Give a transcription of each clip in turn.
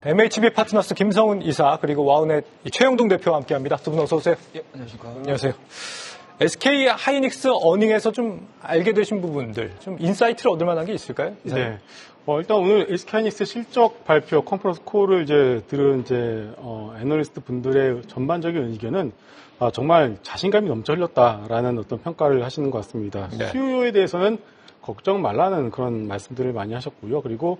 MHB 파트너스 김성훈 이사 그리고 와우넷 최영동 대표와 함께합니다. 두 분 어서 오세요. 예, 안녕하십니까. 안녕하세요. SK 하이닉스 어닝에서 좀 알게 되신 부분들, 좀 인사이트를 얻을 만한 게 있을까요? 네. 일단 오늘 SK 하이닉스 실적 발표 컨퍼런스 콜을 들은 애널리스트 분들의 전반적인 의견은 정말 자신감이 넘쳐 흘렸다라는 어떤 평가를 하시는 것 같습니다. 네. 수요에 대해서는 걱정 말라는 그런 말씀들을 많이 하셨고요. 그리고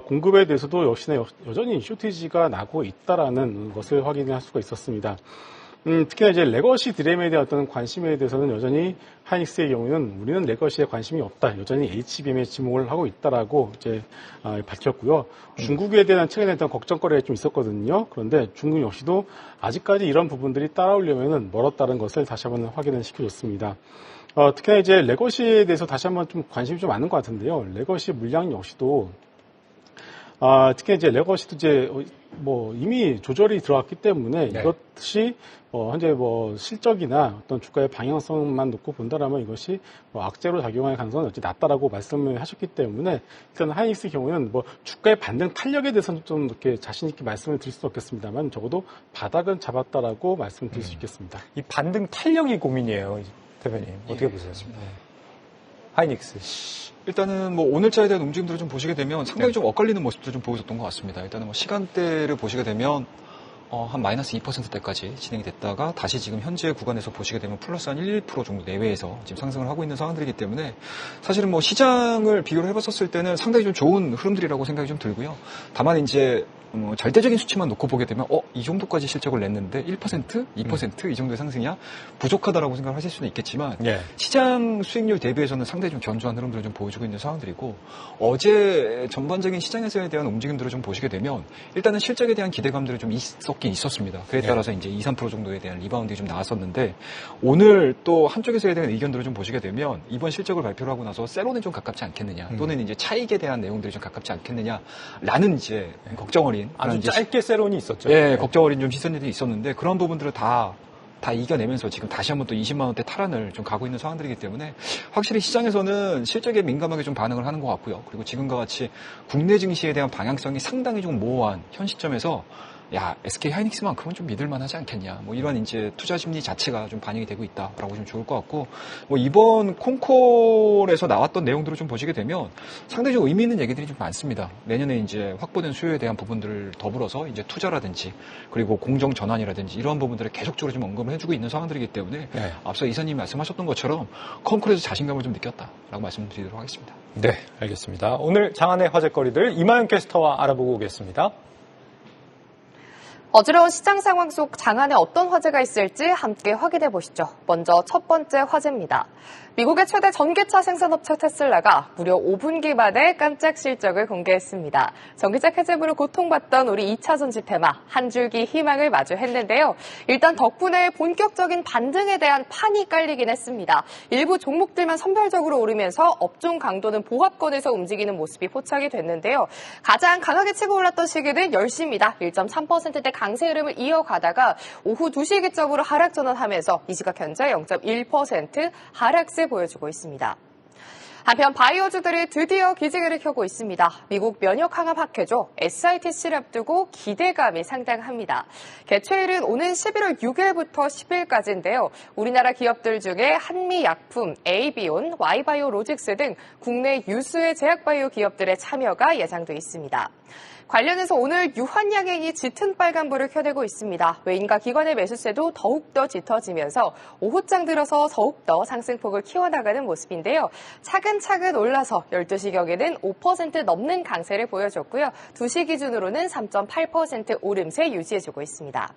공급에 대해서도 역시나 여전히 쇼티지가 나고 있다라는 것을 확인할 수가 있었습니다. 특히나 이제 레거시 드램에 대한 어떤 관심에 대해서는 여전히 하이닉스의 경우는 우리는 레거시에 관심이 없다. 여전히 HBM에 지목을 하고 있다라고 밝혔고요. 중국에 대한 최근에 어떤 걱정거리가 좀 있었거든요. 그런데 중국 역시도 아직까지 이런 부분들이 따라오려면은 멀었다는 것을 다시 한번 확인을 시켜줬습니다. 특히나 이제 레거시에 대해서 다시 한번 좀 관심이 좀 많은 것 같은데요. 레거시 물량 역시도 특히 이제 레거시도 이미 조절이 들어왔기 때문에 네. 이것이 현재 실적이나 어떤 주가의 방향성만 놓고 본다라면 이것이 악재로 작용할 가능성은 어찌 낮다라고 말씀을 하셨기 때문에 일단 하이닉스 경우에는 주가의 반등 탄력에 대해서는 좀 이렇게 자신 있게 말씀을 드릴 수는 없겠습니다만 적어도 바닥은 잡았다라고 말씀을 드릴 수 있겠습니다. 이 반등 탄력이 고민이에요, 대표님. 어떻게 보세요? 하이닉스. 일단은 오늘자에 대한 움직임들을 좀 보시게 되면 상당히 좀 엇갈리는 모습들을 좀 보여줬던 것 같습니다. 일단은 시간대를 보시게 되면 한 마이너스 2%대까지 진행이 됐다가 다시 지금 현재 구간에서 보시게 되면 플러스 한 1% 정도 내외에서 지금 상승을 하고 있는 상황들이기 때문에 사실은 시장을 비교를 해봤었을 때는 상당히 좀 좋은 흐름들이라고 생각이 좀 들고요. 다만 이제 절대적인 수치만 놓고 보게 되면 이 정도까지 실적을 냈는데 1%, 2% 이 정도의 상승이야 부족하다라고 생각을 하실 수는 있겠지만 예. 시장 수익률 대비해서는 상당히 좀 견조한 흐름들을 좀 보여주고 있는 상황들이고 어제 전반적인 시장에서에 대한 움직임들을 좀 보시게 되면 일단은 실적에 대한 기대감들이 좀 있었긴 있었습니다. 그에 따라서 이제 2, 3% 정도에 대한 리바운드가 좀 나왔었는데 오늘 또 한쪽에서에 대한 의견들을 좀 보시게 되면 이번 실적을 발표를 하고 나서 세론에 좀 가깝지 않겠느냐 또는 이제 차익에 대한 내용들이 좀 가깝지 않겠느냐라는 이제 걱정 어린 아주 짧게 세론이 있었죠. 예, 걱정 어린 좀 시선들이 있었는데 그런 부분들을 다 이겨내면서 지금 다시 한번 또 20만 원대 탈환을 좀 가고 있는 상황들이기 때문에 확실히 시장에서는 실적에 민감하게 좀 반응을 하는 것 같고요. 그리고 지금과 같이 국내 증시에 대한 방향성이 상당히 좀 모호한 현 시점에서 SK 하이닉스만큼은 좀 믿을만하지 않겠냐. 이런 이제 투자 심리 자체가 좀 반영이 되고 있다라고 좀 좋을 것 같고, 이번 콩콜에서 나왔던 내용들을 좀 보시게 되면 상당히 좀 의미 있는 얘기들이 좀 많습니다. 내년에 이제 확보된 수요에 대한 부분들을 더불어서 이제 투자라든지 그리고 공정 전환이라든지 이러한 부분들을 계속적으로 좀 언급을 해주고 있는 상황들이기 때문에 네. 앞서 이사님이 말씀하셨던 것처럼 콩콜에서 자신감을 좀 느꼈다라고 말씀드리도록 하겠습니다. 네, 알겠습니다. 오늘 장안의 화제거리들 이마연 캐스터와 알아보고 오겠습니다. 어지러운 시장 상황 속 장안에 어떤 화제가 있을지 함께 확인해 보시죠. 먼저 첫 번째 화제입니다. 미국의 최대 전기차 생산업체 테슬라가 무려 5분기 만에 깜짝 실적을 공개했습니다. 전기차 캐즘으로 고통받던 우리 2차 전지 테마 한 줄기 희망을 마주했는데요. 일단 덕분에 본격적인 반등에 대한 판이 깔리긴 했습니다. 일부 종목들만 선별적으로 오르면서 업종 강도는 보합권에서 움직이는 모습이 포착이 됐는데요. 가장 강하게 치고 올랐던 시기는 10시입니다. 1.3%대 강세 흐름을 이어가다가 오후 2시 기점으로 하락 전환하면서 이 시각 현재 0.1% 하락세 보여주고 있습니다. 한편 바이오주들이 드디어 기지개를 켜고 있습니다. 미국 면역 항암 학회죠. SITC를 앞두고 기대감이 상당합니다. 개최일은 오는 11월 6일부터 10일까지인데요. 우리나라 기업들 중에 한미약품, 에이비온, Y바이오로직스 등 국내 유수의 제약바이오 기업들의 참여가 예상돼 있습니다. 관련해서 오늘 유한양행이 짙은 빨간불을 켜내고 있습니다. 외인과 기관의 매수세도 더욱더 짙어지면서 오후장 들어서 더욱더 상승폭을 키워나가는 모습인데요. 차근차근 올라서 12시경에는 5% 넘는 강세를 보여줬고요. 2시 기준으로는 3.8% 오름세 유지해주고 있습니다.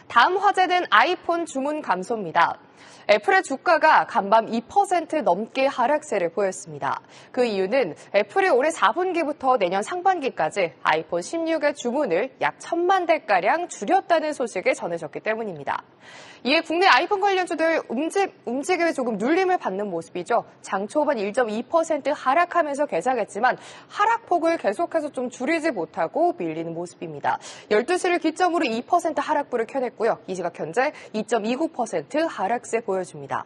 다음 화제는 아이폰 주문 감소입니다. 애플의 주가가 간밤 2% 넘게 하락세를 보였습니다. 그 이유는 애플이 올해 4분기부터 내년 상반기까지 아이폰 16의 주문을 약 1,000만 대가량 줄였다는 소식을 전해졌기 때문입니다. 이에 국내 아이폰 관련주들 움직임에 조금 눌림을 받는 모습이죠. 장 초반 1.2% 하락하면서 개장했지만 하락폭을 계속해서 좀 줄이지 못하고 밀리는 모습입니다. 12시를 기점으로 2% 하락불을 켜냈고요. 이 시각 현재 2.29% 하락세 보여줍니다.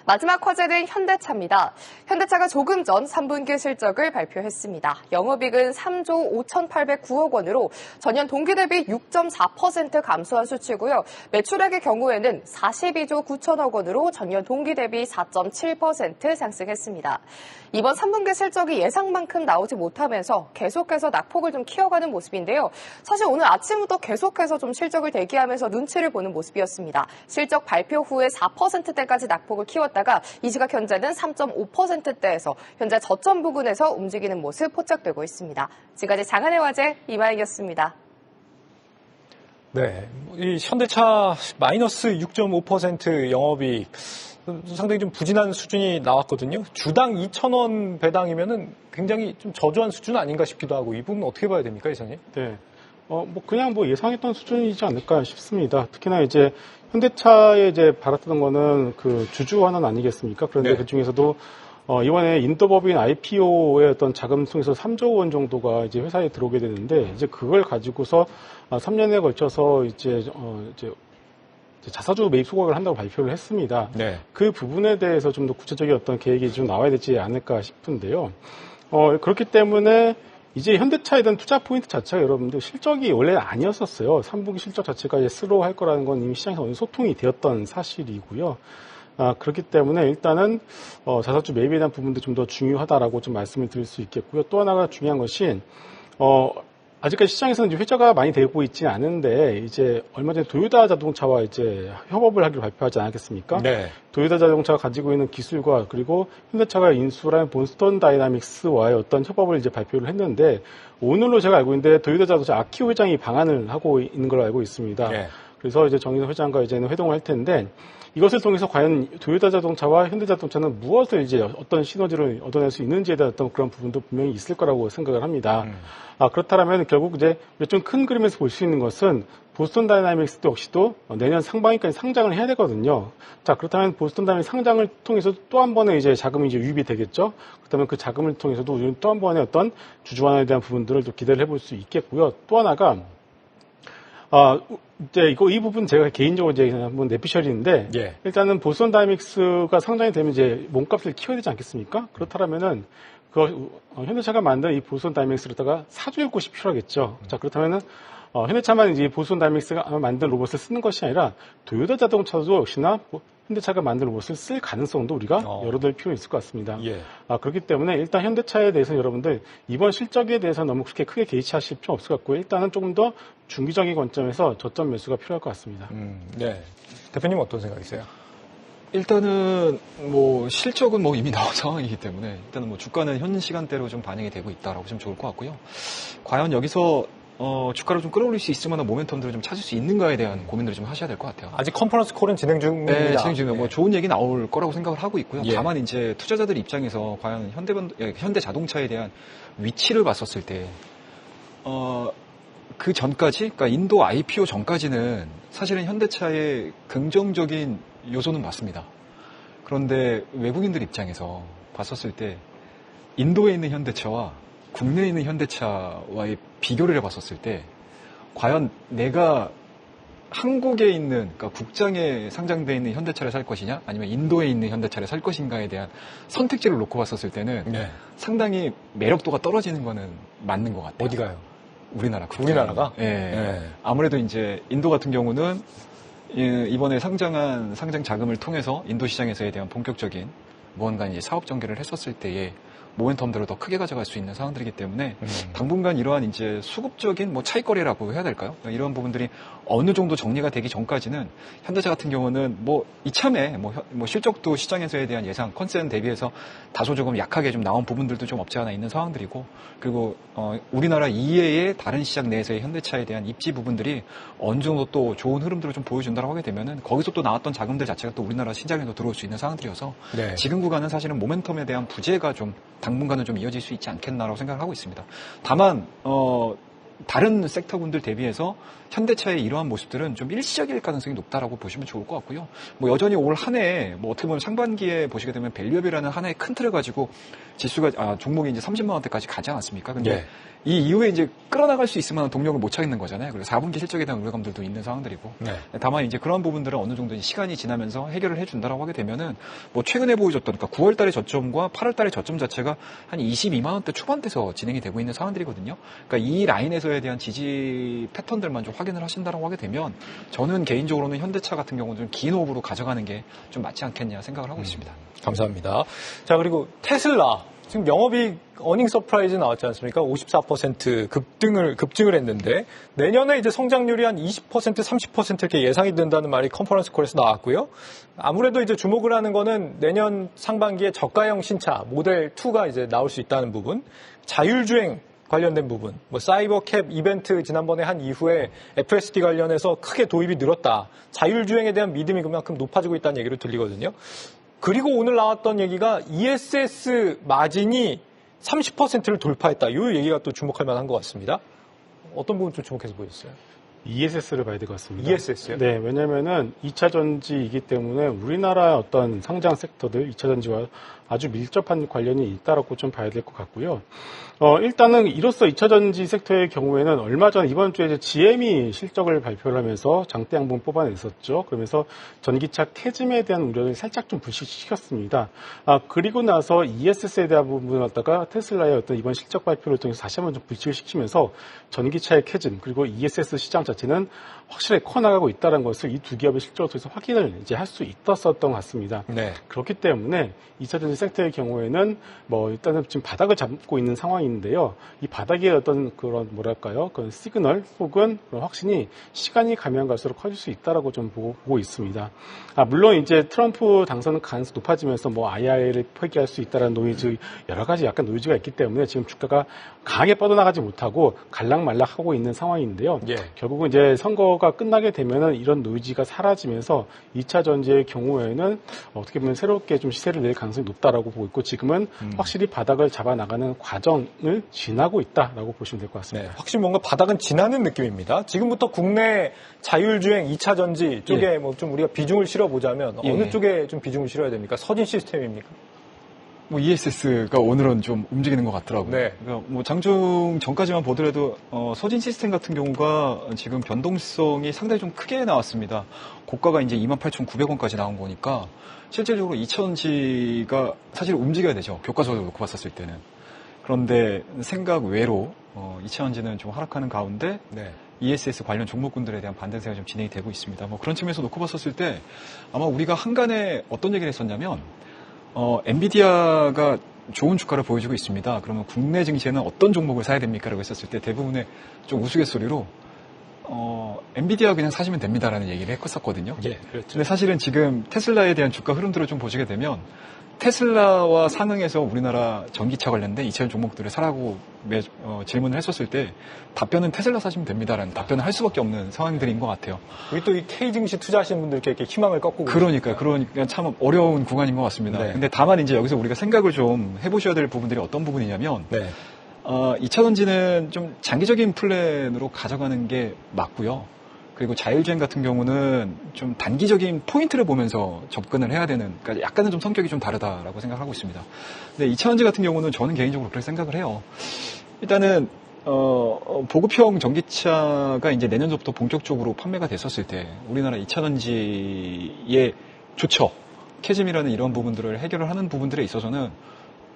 마지막 화제는 현대차입니다. 현대차가 조금 전 3분기 실적을 발표했습니다. 영업이익은 3조 5,809억 원으로 전년 동기 대비 6.4% 감소한 수치고요. 매출액의 경우에는 42조 9천억 원으로 전년 동기 대비 4.7% 상승했습니다. 이번 3분기 실적이 예상만큼 나오지 못하면서 계속해서 낙폭을 좀 키워가는 모습인데요. 사실 오늘 아침부터 계속해서 좀 실적을 대기하면서 눈치를 보는 모습이었습니다. 실적 발표 후에 4%대까지 낙폭을 키웠다가 이 시각 현재는 3.5%대에서 현재 저점 부근에서 움직이는 모습 포착되고 있습니다. 지금까지 장안의 화제 이마영이었습니다. 네, 이 현대차 마이너스 6.5% 영업이익 상당히 좀 부진한 수준이 나왔거든요. 주당 2,000원 배당이면은 굉장히 좀 저조한 수준 아닌가 싶기도 하고 이 부분 어떻게 봐야 됩니까, 이사님? 네. 그냥 예상했던 수준이지 않을까 싶습니다. 특히나 이제 현대차에 이제 바랐던 거는 그 주주환원 아니겠습니까? 그런데 네. 그 중에서도 이번에 인도법인 IPO의 어떤 자금 통해서 3조 원 정도가 이제 회사에 들어오게 되는데 이제 그걸 가지고서 3년에 걸쳐서 이제 자사주 매입 소각을 한다고 발표를 했습니다. 네. 그 부분에 대해서 좀 더 구체적인 어떤 계획이 좀 나와야 되지 않을까 싶은데요. 그렇기 때문에 이제 현대차에 대한 투자 포인트 자체가 여러분들 실적이 원래는 아니었었어요. 3분기 실적 자체가 이제 슬로우할 거라는 건 이미 시장에서 어느 소통이 되었던 사실이고요. 그렇기 때문에 일단은 자사주 매입에 대한 부분도 좀 더 중요하다라고 좀 말씀을 드릴 수 있겠고요. 또 하나가 중요한 것이 아직까지 시장에서는 이제 회자가 많이 되고 있지 않은데 이제 얼마 전에 도요타 자동차와 이제 협업을 하기로 발표하지 않았겠습니까? 네. 도요타 자동차가 가지고 있는 기술과 그리고 현대차가 인수한 본스턴 다이나믹스와의 어떤 협업을 이제 발표를 했는데 오늘로 제가 알고 있는데 도요타 자동차 아키오 회장이 방한을 하고 있는 걸로 알고 있습니다. 네. 그래서 이제 정의선 회장과 이제는 회동을 할 텐데 이것을 통해서 과연 도요타 자동차와 현대자동차는 무엇을 이제 어떤 시너지를 얻어낼 수 있는지에 대한 어떤 그런 부분도 분명히 있을 거라고 생각을 합니다. 그렇다면 결국 이제 좀 큰 그림에서 볼 수 있는 것은 보스턴 다이나믹스도 역시도 내년 상반기까지 상장을 해야 되거든요. 자, 그렇다면 보스턴 다이나믹스 상장을 통해서 또 한 번의 이제 자금이 이제 유입이 되겠죠. 그렇다면 그 자금을 통해서도 우리는 또 한 번의 어떤 주주환원에 대한 부분들을 좀 기대를 해볼 수 있겠고요. 또 하나가 이제 이 부분 제가 개인적으로 이제 한번 내피셜인데 예. 일단은 보스턴 다이나믹스가 상장이 되면 이제 몸값을 키워야 되지 않겠습니까? 그렇다면은 현대차가 만든 이 보스턴 다이나믹스로다가 사주일 곳이 필요하겠죠. 자, 그렇다면은 현대차만 이제 보스턴 다이나믹스가 만든 로봇을 쓰는 것이 아니라 도요타 자동차도 역시나 현대차가 만든 로봇을 쓸 가능성도 우리가 열어둘 필요가 있을 것 같습니다. 예. 그렇기 때문에 일단 현대차에 대해서는 여러분들 이번 실적에 대해서 너무 그렇게 크게 개의치하실 필요 없을 것 같고 일단은 조금 더 중기적인 관점에서 저점 매수가 필요할 것 같습니다. 네. 대표님 어떤 생각이세요? 일단은 실적은 이미 나온 상황이기 때문에 일단은 주가는 현 시간대로 좀 반영이 되고 있다라고 좀 좋을 것 같고요. 과연 여기서 주가를 좀 끌어올릴 수 있을 만한 모멘텀들을 좀 찾을 수 있는가에 대한 고민들을 좀 하셔야 될 것 같아요. 아직 컨퍼런스 콜은 진행 중입니다. 네, 진행 중입니다. 네. 좋은 얘기 나올 거라고 생각을 하고 있고요. 예. 다만 이제 투자자들 입장에서 과연 현대 자동차에 대한 위치를 봤었을 때, 그 전까지, 그러니까 인도 IPO 전까지는 사실은 현대차의 긍정적인 요소는 맞습니다. 그런데 외국인들 입장에서 봤었을 때 인도에 있는 현대차와 국내에 있는 현대차와의 비교를 해봤었을 때 과연 내가 한국에 있는, 그러니까 국장에 상장되어 있는 현대차를 살 것이냐 아니면 인도에 있는 현대차를 살 것인가에 대한 선택지를 놓고 봤었을 때는 네. 상당히 매력도가 떨어지는 거는 맞는 것 같아요. 어디가요? 우리나라. 우리나라가? 예. 네. 아무래도 이제 인도 같은 경우는 이번에 상장 자금을 통해서 인도 시장에서에 대한 본격적인 무언가 이제 사업 전개를 했었을 때에 모멘텀들을 더 크게 가져갈 수 있는 상황들이기 때문에 당분간 이러한 이제 수급적인 차익거래라고 해야 될까요? 이런 부분들이 어느 정도 정리가 되기 전까지는 현대차 같은 경우는 이참에 실적도 시장에서에 대한 예상 컨센 대비해서 다소 조금 약하게 좀 나온 부분들도 좀 없지 않아 있는 상황들이고 그리고 우리나라 이외의 다른 시장 내에서의 현대차에 대한 입지 부분들이 어느 정도 또 좋은 흐름들을 좀 보여준다고 하게 되면은 거기서 또 나왔던 자금들 자체가 또 우리나라 시장에도 들어올 수 있는 상황들이어서 네. 지금 구간은 사실은 모멘텀에 대한 부재가 좀 당분간은 좀 이어질 수 있지 않겠나라고 생각을 하고 있습니다. 다만 다른 섹터군들 대비해서 현대차의 이러한 모습들은 좀 일시적일 가능성이 높다라고 보시면 좋을 것 같고요. 뭐 여전히 올 한 해, 뭐 어떻게 보면 상반기에 보시게 되면 밸류업이라는 하나의 큰 틀을 가지고 지수가, 종목이 이제 30만 원대까지 가지 않았습니까? 근데 네. 이 이후에 이제 끌어나갈 수 있을 만한 동력을 못 찾는 거잖아요. 그리고 4분기 실적에 대한 우려감들도 있는 상황들이고. 네. 다만 이제 그런 부분들은 어느 정도 시간이 지나면서 해결을 해준다라고 하게 되면은 뭐 최근에 보여줬던, 그러니까 9월 달의 저점과 8월 달의 저점 자체가 한 22만 원대 초반대에서 진행이 되고 있는 상황들이거든요. 그러니까 이 라인에서에 대한 지지 패턴들만 좀 확인을 하신다라고 하게 되면 저는 개인적으로는 현대차 같은 경우는 좀 긴 호흡으로 가져가는 게 좀 맞지 않겠냐 생각을 하고 있습니다. 감사합니다. 자, 그리고 테슬라. 지금 영업이익 어닝 서프라이즈 나왔지 않습니까? 54% 급증을 했는데 내년에 이제 성장률이 한 20%, 30% 이렇게 예상이 된다는 말이 컨퍼런스 콜에서 나왔고요. 아무래도 이제 주목을 하는 거는 내년 상반기에 저가형 신차 모델 2가 이제 나올 수 있다는 부분, 자율주행 관련된 부분, 뭐 사이버캡 이벤트 지난번에 한 이후에 FSD 관련해서 크게 도입이 늘었다. 자율주행에 대한 믿음이 그만큼 높아지고 있다는 얘기로 들리거든요. 그리고 오늘 나왔던 얘기가 ESS 마진이 30%를 돌파했다. 이 얘기가 또 주목할 만한 것 같습니다. 어떤 부분 좀 주목해서 보셨어요? ESS를 봐야 될 것 같습니다. ESS요? 네, 왜냐면은 2차 전지이기 때문에 우리나라 어떤 성장 섹터들 2차 전지와 아주 밀접한 관련이 있다라고 좀 봐야 될 것 같고요. 일단은 이로써 2차 전지 섹터의 경우에는 얼마 전 이번 주에 이제 GM이 실적을 발표를 하면서 장대 양분 뽑아냈었죠. 그러면서 전기차 캐즘에 대한 우려를 살짝 좀 불식시켰습니다. 그리고 나서 ESS에 대한 부분을 갖다가 테슬라의 어떤 이번 실적 발표를 통해서 다시 한번 좀 불식을 시키면서 전기차의 캐즘 그리고 ESS 시장 자체는 확실히 커나가고 있다는 것을 이 두 기업의 실적을 통해서 확인을 이제 할 수 있었던 것 같습니다. 네. 그렇기 때문에 2차 전지 섹터의 경우에는 뭐 일단은 지금 바닥을 잡고 있는 상황인데요. 이 바닥의 어떤 그런 뭐랄까요? 그런 시그널 혹은 그런 확신이 시간이 가면 갈수록 커질 수 있다라고 좀 보고 있습니다. 물론 이제 트럼프 당선 가능성이 높아지면서 뭐 IRA를 폐기할 수 있다라는 노이즈 여러 가지 약간 노이즈가 있기 때문에 지금 주가가 강하게 뻗어나가지 못하고 갈락말락하고 있는 상황인데요. 예. 결국은 이제 선거가 끝나게 되면은 이런 노이즈가 사라지면서 2차 전지의 경우에는 어떻게 보면 새롭게 좀 시세를 낼 가능성이 높다라고 보고 있고 지금은 확실히 바닥을 잡아 나가는 과정을 지나고 있다라고 보시면 될 것 같습니다. 네, 확실히 뭔가 바닥은 지나는 느낌입니다. 지금부터 국내 자율주행 2차 전지 쪽에 뭐 좀 우리가 비중을 실어보자면 어느 쪽에 좀 비중을 실어야 됩니까? 서진 시스템입니까? 뭐 ESS가 오늘은 좀 움직이는 것 같더라고요. 네. 그러니까 뭐 장중 전까지만 보더라도 서진 시스템 같은 경우가 지금 변동성이 상당히 좀 크게 나왔습니다. 고가가 이제 28,900원까지 나온 거니까 실질적으로 2차전지가 사실 움직여야 되죠. 교과서를 놓고 봤었을 때는. 그런데 생각 외로 2차전지는 좀 하락하는 가운데 네. ESS 관련 종목군들에 대한 반대세가 좀 진행이 되고 있습니다. 뭐 그런 측면에서 놓고 봤었을 때 아마 우리가 한간에 어떤 얘기를 했었냐면 엔비디아가 좋은 주가를 보여주고 있습니다. 그러면 국내 증시에는 어떤 종목을 사야 됩니까? 라고 했었을 때 대부분의 좀 우스갯소리로 엔비디아 그냥 사시면 됩니다라는 얘기를 했었거든요. 예, 그렇죠. 근데 사실은 지금 테슬라에 대한 주가 흐름들을 좀 보시게 되면 테슬라와 상응해서 우리나라 전기차 관련된 2차 종목들을 사라고 질문을 했었을 때 답변은 테슬라 사시면 됩니다라는 답변을 할 수밖에 없는 상황들인 것 같아요. 여기 또 이 K 증시 투자하시는 분들께 이렇게 희망을 꺾고 그러니까 참 어려운 구간인 것 같습니다. 네. 근데 다만 이제 여기서 우리가 생각을 좀 해보셔야 될 부분들이 어떤 부분이냐면 네. 2차 전지는 좀 장기적인 플랜으로 가져가는 게 맞고요. 그리고 자율주행 같은 경우는 좀 단기적인 포인트를 보면서 접근을 해야 되는, 그러니까 약간은 좀 성격이 좀 다르다라고 생각하고 있습니다. 근데 2차전지 같은 경우는 저는 개인적으로 그렇게 생각을 해요. 일단은 보급형 전기차가 이제 내년부터 본격적으로 판매가 됐었을 때 우리나라 2차전지의 좋죠. 캐즘이라는 이런 부분들을 해결을 하는 부분들에 있어서는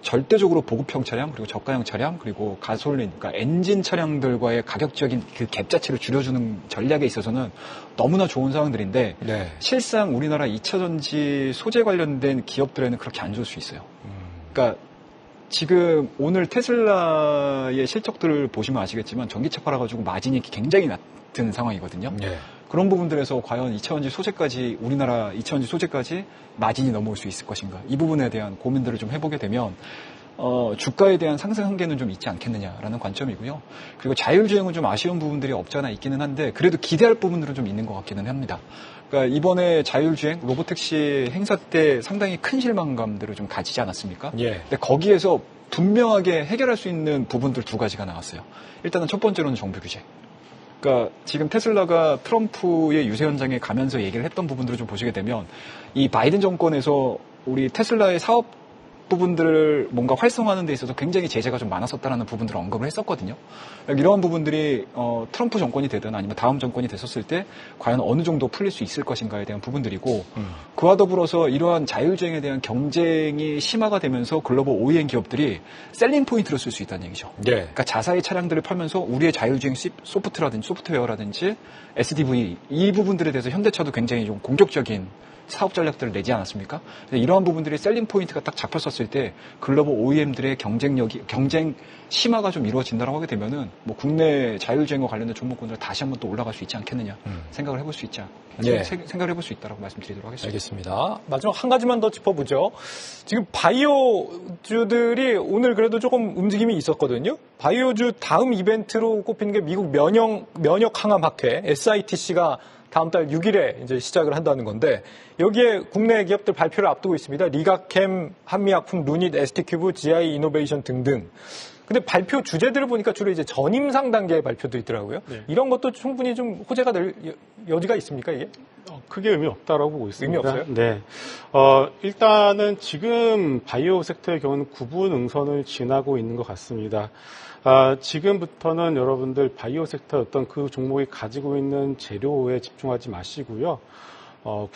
절대적으로 보급형 차량, 그리고 저가형 차량, 그리고 가솔린, 그러니까 엔진 차량들과의 가격적인 그 갭 자체를 줄여주는 전략에 있어서는 너무나 좋은 상황들인데 네. 실상 우리나라 2차전지 소재 관련된 기업들에는 그렇게 안 좋을 수 있어요. 그러니까 지금 오늘 테슬라의 실적들을 보시면 아시겠지만 전기차 팔아가지고 마진이 굉장히 낮은 상황이거든요. 네. 그런 부분들에서 과연 2차전지 소재까지, 우리나라 2차전지 소재까지 마진이 넘어올 수 있을 것인가. 이 부분에 대한 고민들을 좀 해보게 되면 주가에 대한 상승 한계는 좀 있지 않겠느냐라는 관점이고요. 그리고 자율주행은 좀 아쉬운 부분들이 없지 않아 있기는 한데 그래도 기대할 부분들은 좀 있는 것 같기는 합니다. 그러니까 이번에 자율주행 로보택시 행사 때 상당히 큰 실망감들을 좀 가지지 않았습니까? 예. 근데 거기에서 분명하게 해결할 수 있는 부분들 두 가지가 나왔어요. 일단은 첫 번째로는 정부 규제. 그러니까 지금 테슬라가 트럼프의 유세 현장에 가면서 얘기를 했던 부분들을 좀 보시게 되면 이 바이든 정권에서 우리 테슬라의 사업 부분들을 뭔가 활성화하는 데 있어서 굉장히 제재가 좀 많았었다라는 부분들을 언급을 했었거든요. 이러한 부분들이 트럼프 정권이 되든 아니면 다음 정권이 됐었을 때 과연 어느 정도 풀릴 수 있을 것인가에 대한 부분들이고 그와 더불어서 이러한 자율주행에 대한 경쟁이 심화가 되면서 글로벌 OEM 기업들이 셀링 포인트로 쓸 수 있다는 얘기죠. 예. 그러니까 자사의 차량들을 팔면서 우리의 자율주행 소프트웨어라든지 SDV 이 부분들에 대해서 현대차도 굉장히 좀 공격적인 사업 전략들을 내지 않았습니까? 이러한 부분들이 셀링 포인트가 딱 잡혔었을 때 글로벌 OEM들의 경쟁 심화가 좀 이루어진다고 하게 되면은 뭐 국내 자율주행과 관련된 종목군들 다시 한번 또 올라갈 수 있지 않겠느냐 생각을 해볼 수 있지 예. 생각을 해볼 수 있다라고 말씀드리도록 하겠습니다. 알겠습니다. 마지막 한 가지만 더 짚어보죠. 지금 바이오주들이 오늘 그래도 조금 움직임이 있었거든요. 바이오주 다음 이벤트로 꼽히는 게 미국 면역 항암 학회 SITC가 다음 달 6일에 이제 시작을 한다는 건데 여기에 국내 기업들 발표를 앞두고 있습니다. 리가캠, 한미약품, 루닛, ST큐브, GI 이노베이션 등등. 근데 발표 주제들을 보니까 주로 이제 전임상 단계의 발표도 있더라고요. 네. 이런 것도 충분히 좀 호재가 될 여지가 있습니까, 이게? 크게 의미 없다라고 보고 있습니다. 의미 없어요? 네. 일단은 지금 바이오 섹터의 경우는 구분 응선을 지나고 있는 것 같습니다. 지금부터는 여러분들 바이오 섹터 어떤 그 종목이 가지고 있는 재료에 집중하지 마시고요.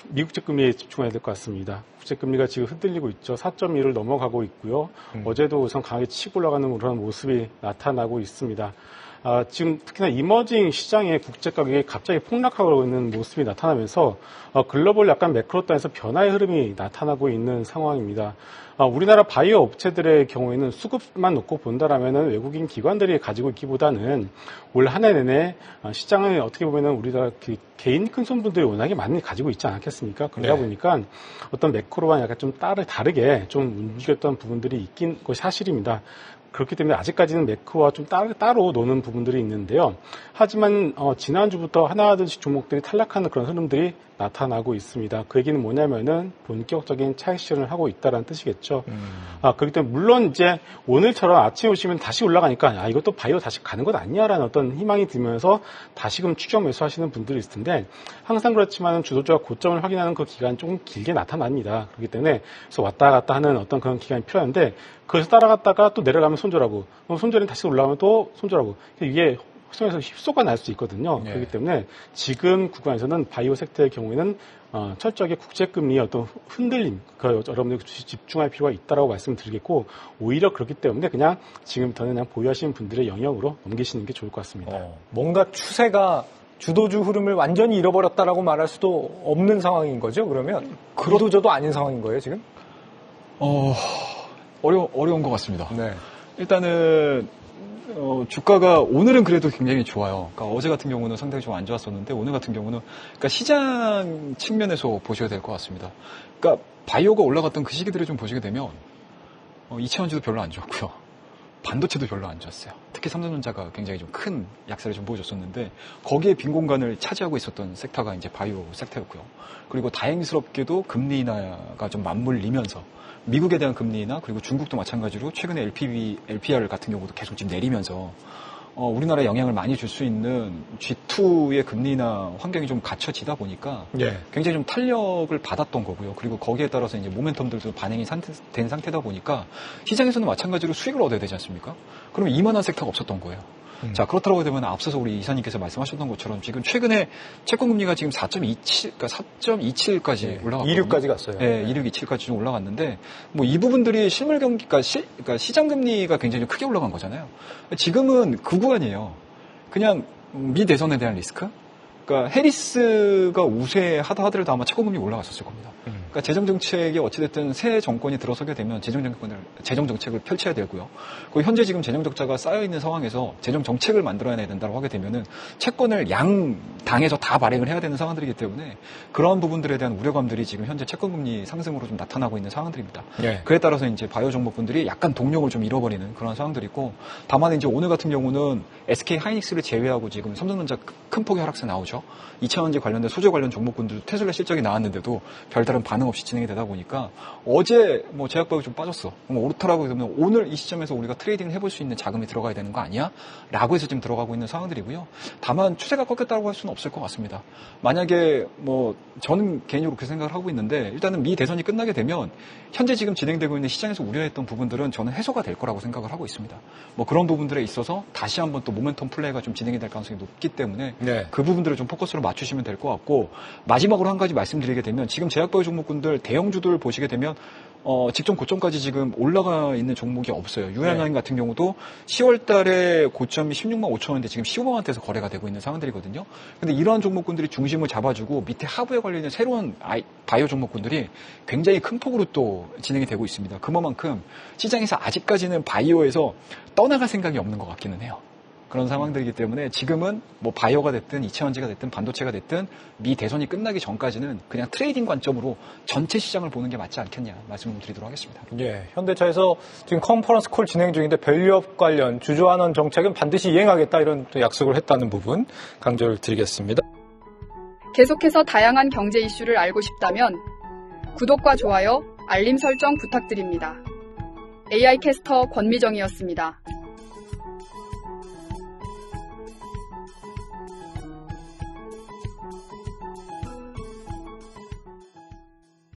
미국제 금리에 집중해야 될 것 같습니다. 국제금리가 지금 흔들리고 있죠. 4.1을 넘어가고 있고요. 어제도 우선 강하게 치고 올라가는 그런 모습이 나타나고 있습니다. 지금 특히나 이머징 시장의 국제 가격이 갑자기 폭락하고 있는 모습이 나타나면서 글로벌 약간 매크로 단에서 변화의 흐름이 나타나고 있는 상황입니다. 우리나라 바이오 업체들의 경우에는 수급만 놓고 본다라면은 외국인 기관들이 가지고 있기보다는 올 한 해 내내 시장을 어떻게 보면은 우리가 개인 큰 손분들이 워낙에 많이 가지고 있지 않았겠습니까? 그러다 보니까 어떤 매크로와 약간 좀 다르게 좀 움직였던 부분들이 있긴 것이 사실입니다. 그렇기 때문에 아직까지는 매크와 좀 따로 노는 부분들이 있는데요. 하지만 지난주부터 하나둘씩 종목들이 탈락하는 그런 흐름들이 나타나고 있습니다. 그 얘기는 뭐냐면은 본격적인 차익 실현을 하고 있다는 뜻이겠죠. 그렇기 때문에 물론 이제 오늘처럼 아침에 오시면 다시 올라가니까 이것도 바이오 다시 가는 것 아니야라는 어떤 희망이 들면서 다시금 추격 매수하시는 분들이 있을 텐데 항상 그렇지만 주도주가 고점을 확인하는 그 기간이 조금 길게 나타납니다. 그렇기 때문에 그래서 왔다 갔다 하는 어떤 그런 기간이 필요한데 거기서 따라갔다가 또 내려가면 손절하고 손절이 다시 올라가면 또 손절하고 이게 속에서 휩소가 날 수 있거든요. 그렇기 때문에 지금 구간에서는 바이오 섹터의 경우에는 철저하게 국제금리의 어떤 흔들림, 여러분들 집중할 필요가 있다라고 말씀드리겠고 오히려 그렇기 때문에 그냥 지금부터는 그냥 보유하시는 분들의 영역으로 넘기시는 게 좋을 것 같습니다. 뭔가 추세가 주도주 흐름을 완전히 잃어버렸다라고 말할 수도 없는 상황인 거죠. 그러면 주도주도 아닌 상황인 거예요, 지금? 어려운 것 같습니다. 네. 일단은 주가가 오늘은 그래도 굉장히 좋아요. 그러니까 어제 같은 경우는 상당히 좀 안 좋았었는데 오늘 같은 경우는 그러니까 시장 측면에서 보셔야 될 것 같습니다. 그러니까 바이오가 올라갔던 그 시기들을 좀 보시게 되면 이차원지도 별로 안 좋았고요. 반도체도 별로 안 좋았어요. 특히 삼성전자가 굉장히 좀 큰 약세를 좀 보여줬었는데 거기에 빈 공간을 차지하고 있었던 섹터가 이제 바이오 섹터였고요. 그리고 다행스럽게도 금리 인하가 좀 맞물리면서 미국에 대한 금리 인하 그리고 중국도 마찬가지로 최근에 LPR 같은 경우도 계속 지금 내리면서 우리나라에 영향을 많이 줄 수 있는 G2의 금리 인하 환경이 좀 갖춰지다 보니까 굉장히 좀 탄력을 받았던 거고요. 그리고 거기에 따라서 이제 모멘텀들도 반영이 된 상태다 보니까 시장에서는 마찬가지로 수익을 얻어야 되지 않습니까? 그러면 이만한 섹터가 없었던 거예요. 자, 그렇다고 되면 앞서서 우리 이사님께서 말씀하셨던 것처럼 지금 최근에 채권금리가 지금 4.27, 그러니까 4.27까지 올라갔거든요. 26까지 갔어요. 네, 2627까지 좀 올라갔는데, 뭐 이 부분들이 실물 경기, 그러니까 시장금리가 굉장히 크게 올라간 거잖아요. 지금은 그 구간이에요. 그냥 미 대선에 대한 리스크? 그러니까 해리스가 우세하다 하더라도 아마 채권금리 올라갔었을 겁니다. 그러니까 재정 정책이 어찌됐든 새 정권이 들어서게 되면 재정 정책을 펼쳐야 되고요. 그리고 현재 지금 재정 적자가 쌓여 있는 상황에서 재정 정책을 만들어야 된다고 하게 되면은 채권을 양 당에서 다 발행을 해야 되는 상황들이기 때문에 그러한 부분들에 대한 우려감들이 지금 현재 채권 금리 상승으로 좀 나타나고 있는 상황들입니다. 예. 그에 따라서 이제 바이오 종목분들이 약간 동력을 좀 잃어버리는 그런 상황들이 있고, 다만 이제 오늘 같은 경우는 SK 하이닉스를 제외하고 지금 삼성전자 큰 폭의 하락세 나오죠. 2차전지 관련된 소재 관련 종목군들 테슬라 실적이 나왔는데도 별다른 반응 없이 진행이 되다 보니까 어제 뭐 제약바이오 좀 빠졌어. 그럼 오르타라고 그러면 오늘 이 시점에서 우리가 트레이딩을 해볼 수 있는 자금이 들어가야 되는 거 아니야? 라고 해서 지금 들어가고 있는 상황들이고요. 다만 추세가 꺾였다고 할 수는 없을 것 같습니다. 만약에 뭐 저는 개인적으로 그 생각을 하고 있는데, 일단은 미 대선이 끝나게 되면 현재 지금 진행되고 있는 시장에서 우려했던 부분들은 저는 해소가 될 거라고 생각을 하고 있습니다. 뭐 그런 부분들에 있어서 다시 한번 또 모멘텀 플레이가 좀 진행이 될 가능성이 높기 때문에 네. 그 부분들을 좀 포커스로 맞추시면 될 것 같고, 마지막으로 한 가지 말씀드리게 되면 지금 제약바이오 종목군들 대형주들 보시게 되면 직전 고점까지 지금 올라가 있는 종목이 없어요. 유한양인 같은 경우도 10월 달에 고점이 16만 5천 원인데 지금 15만 원대에서 거래가 되고 있는 상황들이거든요. 근데 이러한 종목군들이 중심을 잡아주고 밑에 하부에 걸려있는 새로운 바이오 종목군들이 굉장히 큰 폭으로 또 진행이 되고 있습니다. 그만큼 시장에서 아직까지는 바이오에서 떠나갈 생각이 없는 것 같기는 해요. 그런 상황들이기 때문에 지금은 뭐 바이오가 됐든 2차전지가 됐든 반도체가 됐든 미 대선이 끝나기 전까지는 그냥 트레이딩 관점으로 전체 시장을 보는 게 맞지 않겠냐 말씀을 드리도록 하겠습니다. 예, 현대차에서 지금 컨퍼런스 콜 진행 중인데 밸류업 관련 주주환원 정책은 반드시 이행하겠다 이런 또 약속을 했다는 부분 강조를 드리겠습니다. 계속해서 다양한 경제 이슈를 알고 싶다면 구독과 좋아요, 알림 설정 부탁드립니다. AI 캐스터 권미정이었습니다.